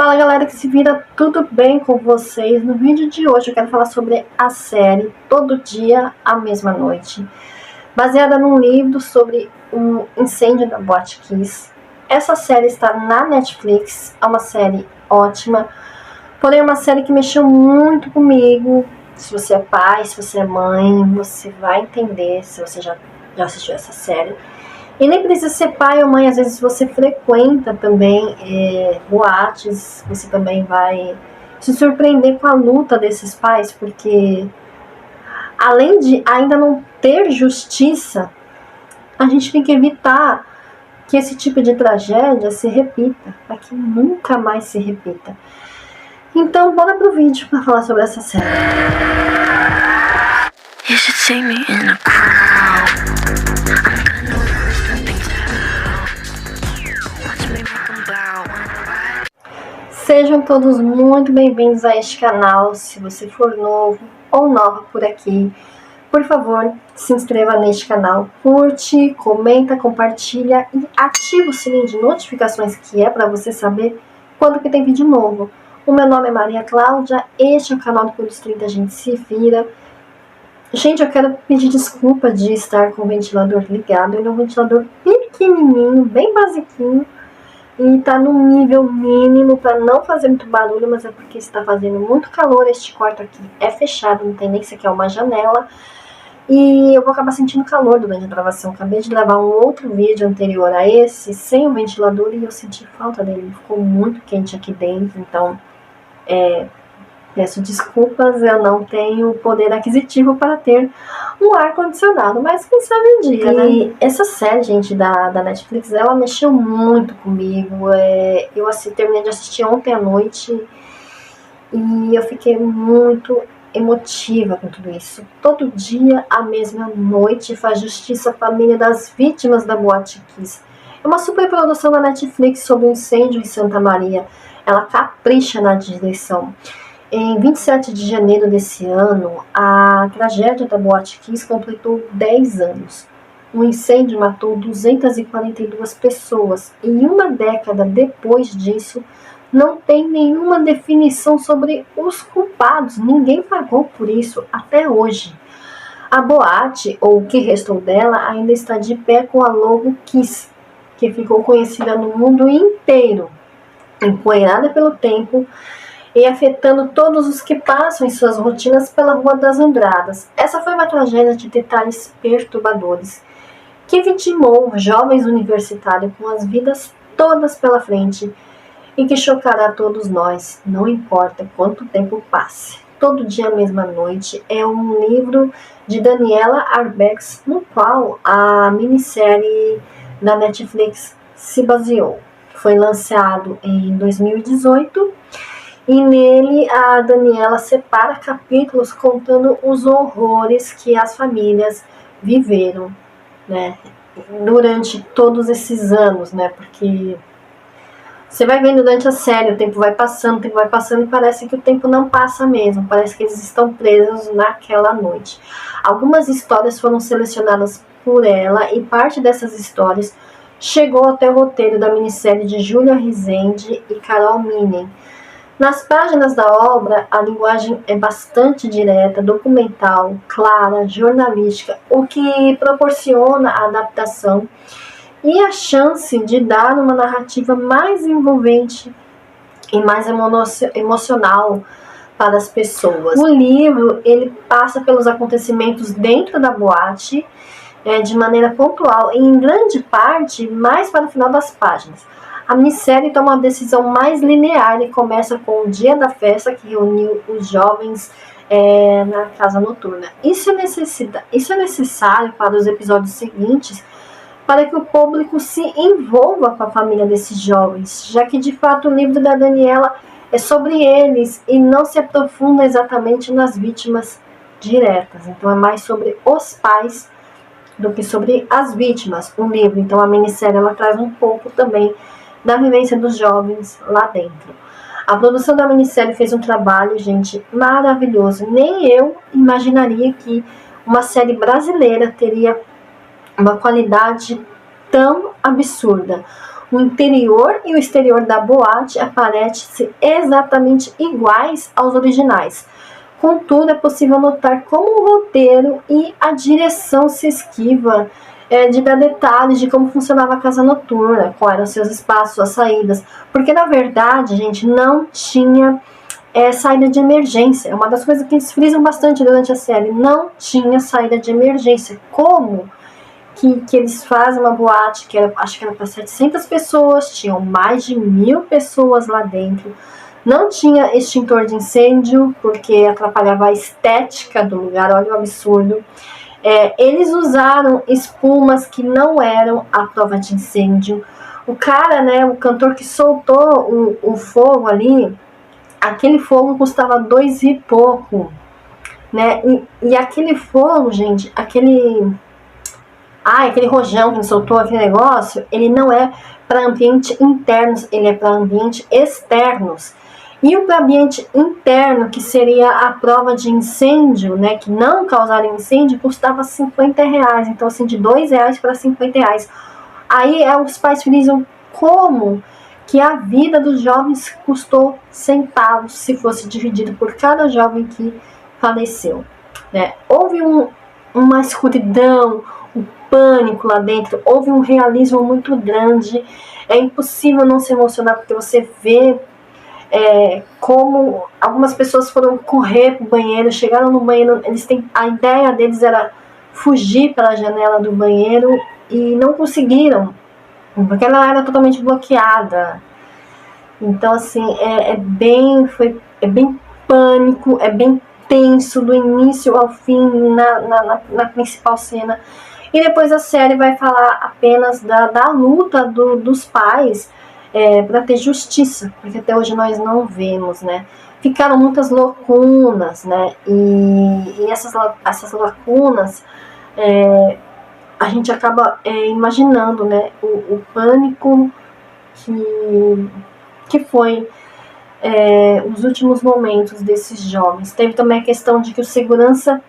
Fala galera que se vira, tudo bem com vocês? No vídeo de hoje eu quero falar sobre a série Todo Dia, a Mesma Noite, baseada num livro sobre um incêndio da Boate Kiss. Essa série está na Netflix, é uma série ótima, porém é uma série que mexeu muito comigo. Se você é pai, se você é mãe, você vai entender se você já assistiu essa série. E nem precisa ser pai ou mãe, às vezes você frequenta também boates, você também vai se surpreender com a luta desses pais, porque além de ainda não ter justiça, a gente tem que evitar que esse tipo de tragédia se repita, para que nunca mais se repita. Então, bora pro vídeo para falar sobre essa série. You should see me in a crowd. Sejam todos muito bem-vindos a este canal. Se você for novo ou nova por aqui, por favor, se inscreva neste canal, curte, comenta, compartilha e ativa o sininho de notificações, que é para você saber quando que tem vídeo novo. O meu nome é Maria Cláudia, este é o canal do Clube 30 Gente Se Vira. Gente, eu quero pedir desculpa de estar com o ventilador ligado. Ele é um ventilador pequenininho, bem basiquinho, e tá no nível mínimo para não fazer muito barulho, mas é porque está fazendo muito calor. Este quarto aqui é fechado, não tem nem sequer uma janela, e eu vou acabar sentindo calor durante a gravação. Acabei de gravar um outro vídeo anterior a esse, sem o ventilador, e eu senti falta dele. Ficou muito quente aqui dentro, então peço desculpas, eu não tenho poder aquisitivo para ter um ar-condicionado, mas quem sabe um dia, né? E essa série, gente, da Netflix, ela mexeu muito comigo. Eu terminei de assistir ontem à noite e eu fiquei muito emotiva com tudo isso. Todo dia, a mesma noite, faz justiça à família das vítimas da Boate Kiss. É uma superprodução da Netflix sobre o incêndio em Santa Maria. Ela capricha na direção. Em 27 de janeiro desse ano, a tragédia da Boate Kiss completou 10 anos. O incêndio matou 242 pessoas e uma década depois disso, não tem nenhuma definição sobre os culpados. Ninguém pagou por isso até hoje. A boate, ou o que restou dela, ainda está de pé com a logo Kiss, que ficou conhecida no mundo inteiro, empoeirada pelo tempo e afetando todos os que passam em suas rotinas pela Rua das Andradas. Essa foi uma tragédia de detalhes perturbadores, que vitimou jovens universitários com as vidas todas pela frente e que chocará todos nós, não importa quanto tempo passe. Todo Dia, a Mesma Noite é um livro de Daniela Arbex, no qual a minissérie da Netflix se baseou. Foi lançado em 2018 e nele a Daniela separa capítulos contando os horrores que as famílias viveram, né, durante todos esses anos, né, porque você vai vendo durante a série, o tempo vai passando e parece que o tempo não passa mesmo, parece que eles estão presos naquela noite. Algumas histórias foram selecionadas por ela e parte dessas histórias chegou até o roteiro da minissérie de Júlia Rezende e Carol Minen. Nas páginas da obra, a linguagem é bastante direta, documental, clara, jornalística, o que proporciona a adaptação e a chance de dar uma narrativa mais envolvente e mais emocional para as pessoas. O livro, ele passa pelos acontecimentos dentro da boate de maneira pontual e, em grande parte, mais para o final das páginas. A minissérie toma uma decisão mais linear e começa com o dia da festa que reuniu os jovens na casa noturna. Isso é necessário para os episódios seguintes, para que o público se envolva com a família desses jovens, já que de fato o livro da Daniela é sobre eles e não se aprofunda exatamente nas vítimas diretas. Então é mais sobre os pais do que sobre as vítimas, o livro. Então a minissérie ela traz um pouco também da vivência dos jovens lá dentro. A produção da minissérie fez um trabalho, gente, maravilhoso. Nem eu imaginaria que uma série brasileira teria uma qualidade tão absurda. O interior e o exterior da boate aparecem exatamente iguais aos originais. Contudo, é possível notar como o roteiro e a direção se esquiva de dar detalhes de como funcionava a casa noturna, quais eram seus espaços, suas saídas, porque na verdade, gente, não tinha saída de emergência. É uma das coisas que eles frisam bastante durante a série, não tinha saída de emergência. Como que eles fazem uma boate que acho que era para 700 pessoas, tinham mais de 1000 pessoas lá dentro, não tinha extintor de incêndio, porque atrapalhava a estética do lugar, olha o absurdo. Eles usaram espumas que não eram a prova de incêndio. O cara, né, o cantor que soltou o fogo ali, aquele fogo custava 2 e pouco, né? E aquele fogo, gente, aquele rojão que ele soltou, aquele negócio, ele não é para ambiente internos, ele é para ambiente externos. E o ambiente interno, que seria a prova de incêndio, né, que não causaria incêndio, custava R$50. Então, assim, de R$2 para R$50. Aí os pais frisam como que a vida dos jovens custou centavos se fosse dividido por cada jovem que faleceu. Né? Houve uma escuridão, um pânico lá dentro, houve um realismo muito grande. É impossível não se emocionar, porque você vê como algumas pessoas foram correr pro banheiro, chegaram no banheiro, a ideia deles era fugir pela janela do banheiro e não conseguiram, porque ela era totalmente bloqueada. Então, assim, é bem pânico, é bem tenso do início ao fim na principal cena. E depois a série vai falar apenas da luta dos pais para ter justiça, porque até hoje nós não vemos, né? Ficaram muitas lacunas, né? E essas lacunas a gente acaba imaginando, né? O pânico que foi os últimos momentos desses jovens. Teve também a questão de que o segurança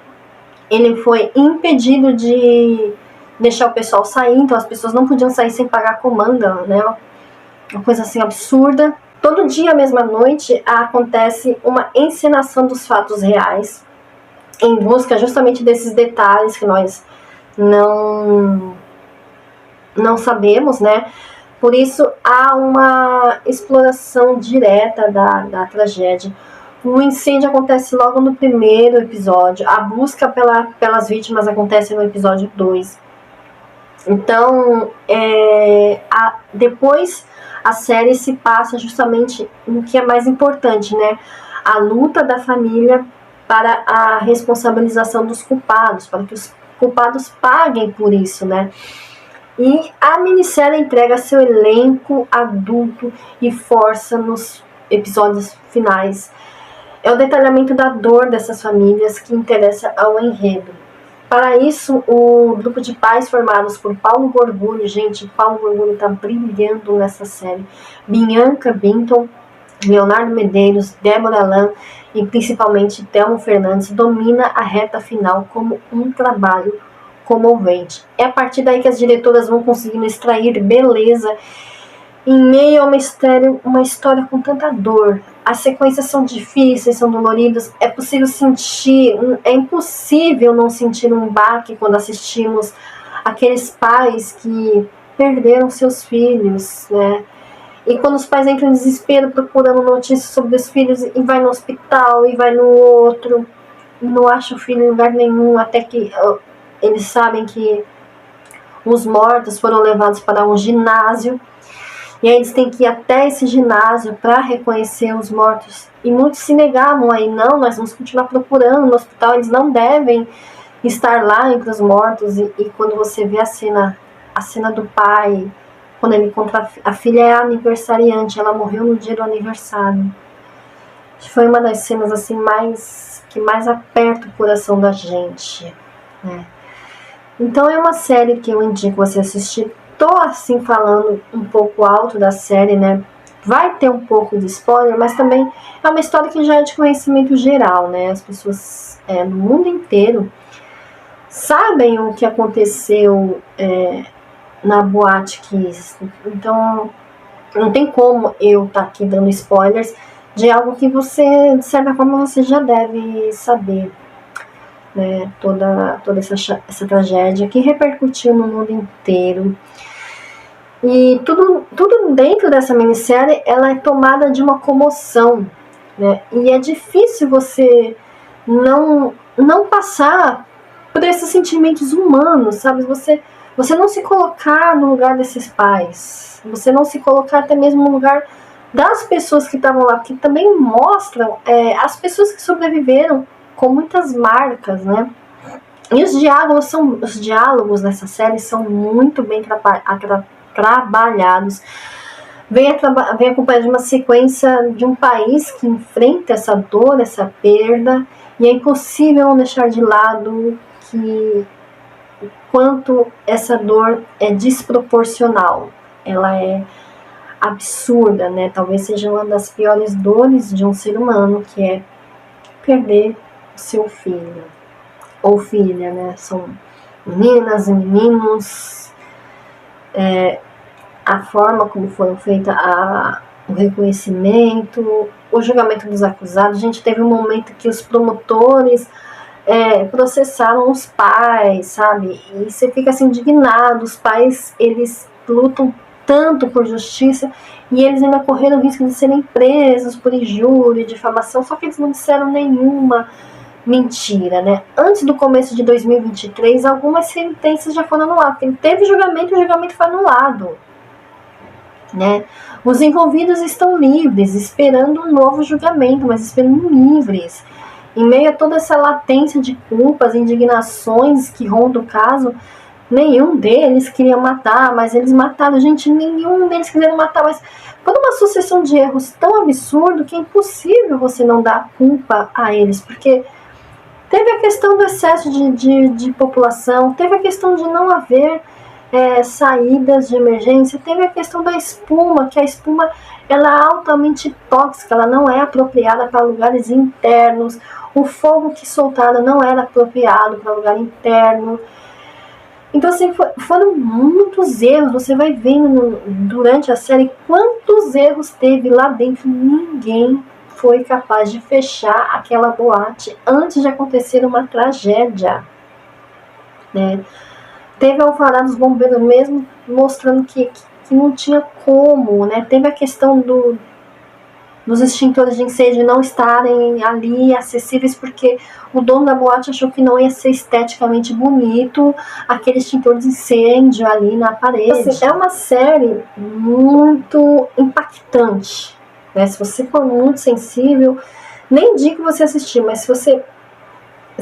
ele foi impedido de deixar o pessoal sair, então as pessoas não podiam sair sem pagar a comanda, né? Uma coisa assim absurda. Todo dia, à mesma noite, acontece uma encenação dos fatos reais, em busca justamente desses detalhes que nós não sabemos, né? Por isso, há uma exploração direta da tragédia. O incêndio acontece logo no primeiro episódio, a busca pelas vítimas acontece no episódio 2. Então, depois a série se passa justamente no que é mais importante, né? A luta da família para a responsabilização dos culpados, para que os culpados paguem por isso, né? E a minissérie entrega seu elenco adulto e força nos episódios finais. É o detalhamento da dor dessas famílias que interessa ao enredo. Para isso, o grupo de pais formados por Paulo Gorgulho, gente, Paulo Gorgulho está brilhando nessa série, Bianca Binton, Leonardo Medeiros, Débora Lam e principalmente Thelmo Fernandes, domina a reta final como um trabalho comovente. É a partir daí que as diretoras vão conseguindo extrair beleza em meio a uma história com tanta dor. As sequências são difíceis, são doloridas, é impossível não sentir um baque quando assistimos aqueles pais que perderam seus filhos, né? E quando os pais entram em desespero procurando notícias sobre os filhos e vai no hospital e vai no outro, e não acha o filho em lugar nenhum, até que eles sabem que os mortos foram levados para um ginásio. E aí eles têm que ir até esse ginásio para reconhecer os mortos. E muitos se negavam aí, não, nós vamos continuar procurando no hospital, eles não devem estar lá entre os mortos. E quando você vê a cena do pai, quando ele encontra a filha, é aniversariante, ela morreu no dia do aniversário. Foi uma das cenas assim que mais aperta o coração da gente, né? Então é uma série que eu indico você assistir. Tô assim falando um pouco alto da série, né? Vai ter um pouco de spoiler, mas também é uma história que já é de conhecimento geral, né? As pessoas no mundo inteiro sabem o que aconteceu na boate Kiss. Então, não tem como eu estar aqui dando spoilers de algo que você, de certa forma, você já deve saber, né? Toda essa tragédia que repercutiu no mundo inteiro. E tudo dentro dessa minissérie, ela é tomada de uma comoção, né? E é difícil você não passar por esses sentimentos humanos, sabe? Você não se colocar no lugar desses pais, você não se colocar até mesmo no lugar das pessoas que estavam lá, porque também mostram as pessoas que sobreviveram com muitas marcas, né? E os diálogos nessa série são muito bem trabalhados. Vem acompanhado de uma sequência de um país que enfrenta essa dor, essa perda, e é impossível não deixar de lado que quanto essa dor é desproporcional. Ela é absurda, né? Talvez seja uma das piores dores de um ser humano, que é perder o seu filho ou filha, né? São meninas e meninos. A forma como foram feitas o reconhecimento, o julgamento dos acusados. A gente teve um momento que os promotores processaram os pais, sabe? E você fica assim indignado. Os pais, eles lutam tanto por justiça e eles ainda correram o risco de serem presos por injúria, difamação, só que eles não disseram nenhuma mentira, né? Antes do começo de 2023, algumas sentenças já foram anuladas, porque teve julgamento e o julgamento foi anulado, né? Os envolvidos estão livres, esperando um novo julgamento, mas esperando livres. Em meio a toda essa latência de culpas, indignações que rondam o caso, nenhum deles queria matar, mas eles mataram. Gente, nenhum deles queria matar, mas foi uma sucessão de erros tão absurdo que é impossível você não dar culpa a eles, porque teve a questão do excesso de população, teve a questão de não haver saídas de emergência, teve a questão da espuma, que a espuma ela é altamente tóxica, ela não é apropriada para lugares internos, o fogo que soltaram não era apropriado para lugar interno. Então, assim, foram muitos erros. Você vai vendo durante a série quantos erros teve lá dentro. Ninguém foi capaz de fechar aquela boate antes de acontecer uma tragédia, né? Teve a alvará dos bombeiros mesmo, mostrando que não tinha como, né? Teve a questão dos extintores de incêndio não estarem ali acessíveis, porque o dono da boate achou que não ia ser esteticamente bonito aquele extintor de incêndio ali na parede. Assim, é uma série muito impactante, né? Se você for muito sensível, nem digo você assistir, mas se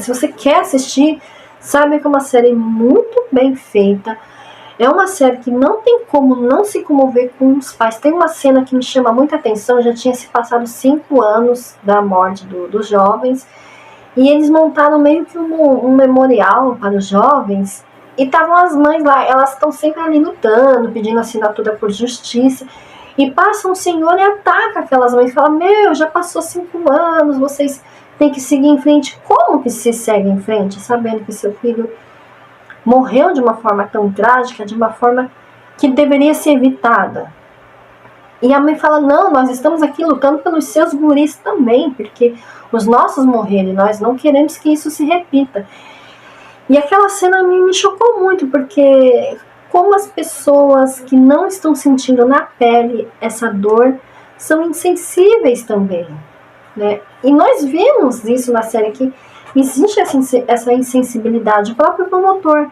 você quer assistir, sabe que é uma série muito bem feita. É uma série que não tem como não se comover com os pais. Tem uma cena que me chama muita atenção. Já tinha se passado 5 anos da morte dos jovens, e eles montaram meio que um memorial para os jovens, e estavam as mães lá. Elas estão sempre ali lutando, pedindo assinatura por justiça, e passa um senhor e ataca aquelas mães, fala: meu, já passou 5 anos, vocês têm que seguir em frente. Como que se segue em frente sabendo que seu filho morreu de uma forma tão trágica, de uma forma que deveria ser evitada? E a mãe fala: não, nós estamos aqui lutando pelos seus guris também, porque os nossos morreram e nós não queremos que isso se repita. E aquela cena me chocou muito, porque como as pessoas que não estão sentindo na pele essa dor são insensíveis também, né? E nós vemos isso na série, que existe essa insensibilidade. O próprio promotor,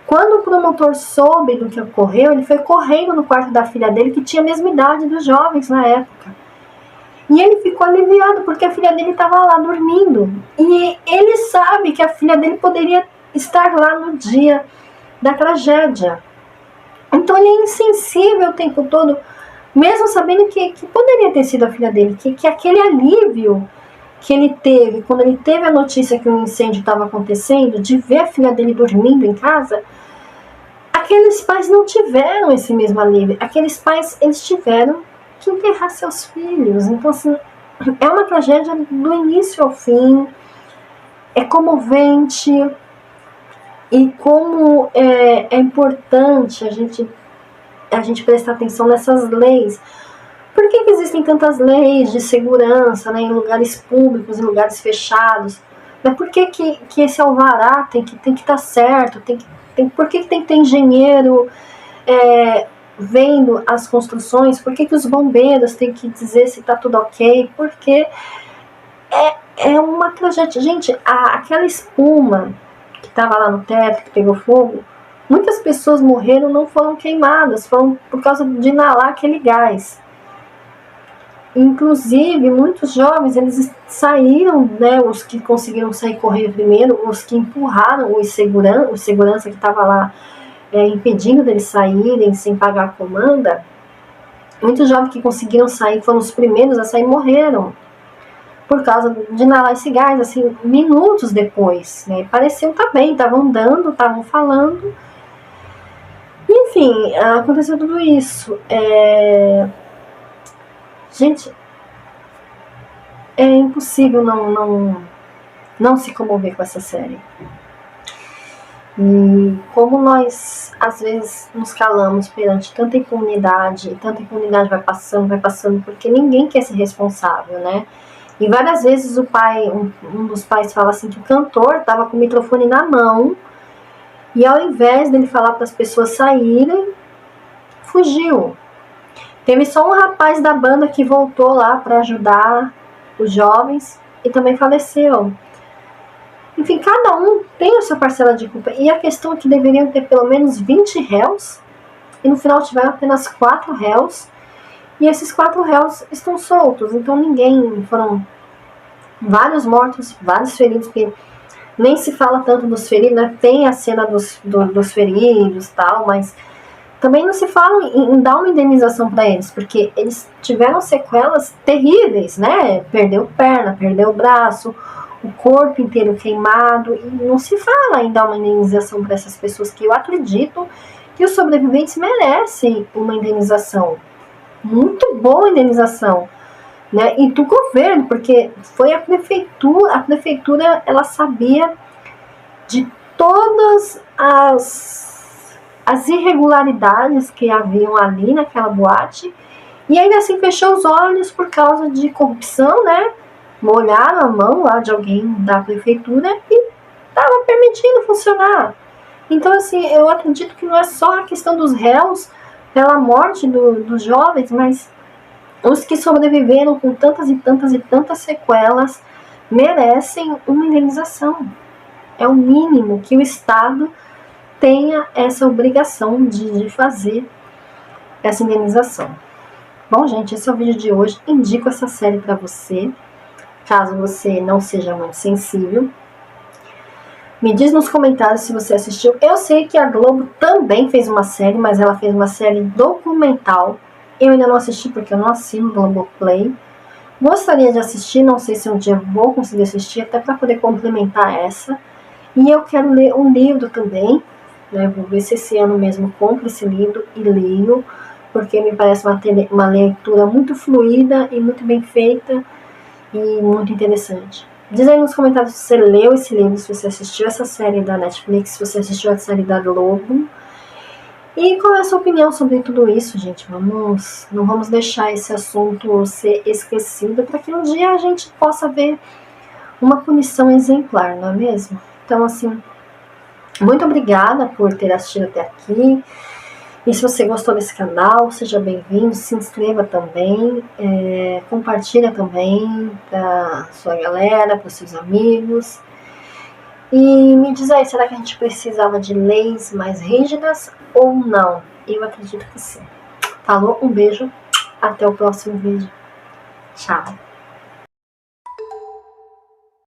quando o promotor soube do que ocorreu, ele foi correndo no quarto da filha dele, que tinha a mesma idade dos jovens na época. E ele ficou aliviado, porque a filha dele estava lá dormindo. E ele sabe que a filha dele poderia estar lá no dia da tragédia. Então ele é insensível o tempo todo, mesmo sabendo que poderia ter sido a filha dele, que aquele alívio que ele teve quando ele teve a notícia que um incêndio estava acontecendo, de ver a filha dele dormindo em casa, aqueles pais não tiveram esse mesmo alívio. Aqueles pais, eles tiveram que enterrar seus filhos. Então, assim, é uma tragédia do início ao fim, é comovente, E como é importante a gente prestar atenção nessas leis. Por que existem tantas leis de segurança, né, em lugares públicos, em lugares fechados? Mas por que esse alvará tem que estar certo? Por que tem que ter engenheiro vendo as construções? Por que os bombeiros têm que dizer se está tudo ok? Porque é uma tragédia. Gente, aquela espuma que estava lá no teto, que pegou fogo, muitas pessoas morreram, não foram queimadas, foram por causa de inalar aquele gás. Inclusive, muitos jovens, eles saíram, né, os que conseguiram sair correndo primeiro, os que empurraram o segurança que estava lá impedindo deles saírem sem pagar a comanda. Muitos jovens que conseguiram sair, foram os primeiros a sair, morreram por causa de inalar esse gás, assim, minutos depois, né? Pareciam estar bem, estavam andando, estavam falando. Enfim, aconteceu tudo isso. Gente, é impossível não se comover com essa série. E como nós, às vezes, nos calamos perante tanta impunidade vai passando, porque ninguém quer ser responsável, né? E várias vezes um dos pais fala assim que o cantor estava com o microfone na mão e ao invés dele falar para as pessoas saírem, fugiu. Teve só um rapaz da banda que voltou lá para ajudar os jovens e também faleceu. Enfim, cada um tem a sua parcela de culpa. E a questão é que deveriam ter pelo menos 20 réus e no final tiveram apenas 4 réus. E esses 4 réus estão soltos, então foram vários mortos, vários feridos, porque nem se fala tanto dos feridos, né? Tem a cena dos feridos e tal, mas também não se fala em dar uma indenização para eles, porque eles tiveram sequelas terríveis, né? Perdeu perna, perdeu braço, o corpo inteiro queimado, e não se fala em dar uma indenização para essas pessoas, que eu acredito que os sobreviventes merecem uma indenização. Muito boa indenização, né? E do governo, porque foi a prefeitura ela sabia de todas as irregularidades que haviam ali naquela boate, e ainda assim fechou os olhos por causa de corrupção, né? Molharam a mão lá de alguém da prefeitura e estava permitindo funcionar. Então, assim, eu acredito que não é só a questão dos réus pela morte dos jovens, mas os que sobreviveram com tantas e tantas e tantas sequelas merecem uma indenização. É o mínimo que o Estado tenha essa obrigação de fazer essa indenização. Bom, gente, esse é o vídeo de hoje. Indico essa série para você, caso você não seja muito sensível. Me diz nos comentários se você assistiu. Eu sei que a Globo também fez uma série, mas ela fez uma série documental. Eu ainda não assisti porque eu não assino o Globoplay. Gostaria de assistir, não sei se um dia vou conseguir assistir, até para poder complementar essa. E eu quero ler um livro também, né? Vou ver se esse ano mesmo compro esse livro e leio, porque me parece uma leitura muito fluida e muito bem feita e muito interessante. Diz aí nos comentários se você leu esse livro, se você assistiu essa série da Netflix, se você assistiu a série da Globo. E qual é a sua opinião sobre tudo isso, gente? Não vamos deixar esse assunto ser esquecido, para que um dia a gente possa ver uma punição exemplar, não é mesmo? Então, assim, muito obrigada por ter assistido até aqui. E se você gostou desse canal, seja bem-vindo, se inscreva também, compartilha também para sua galera, para seus amigos. E me diz aí, será que a gente precisava de leis mais rígidas ou não? Eu acredito que sim. Falou, um beijo, até o próximo vídeo. Tchau.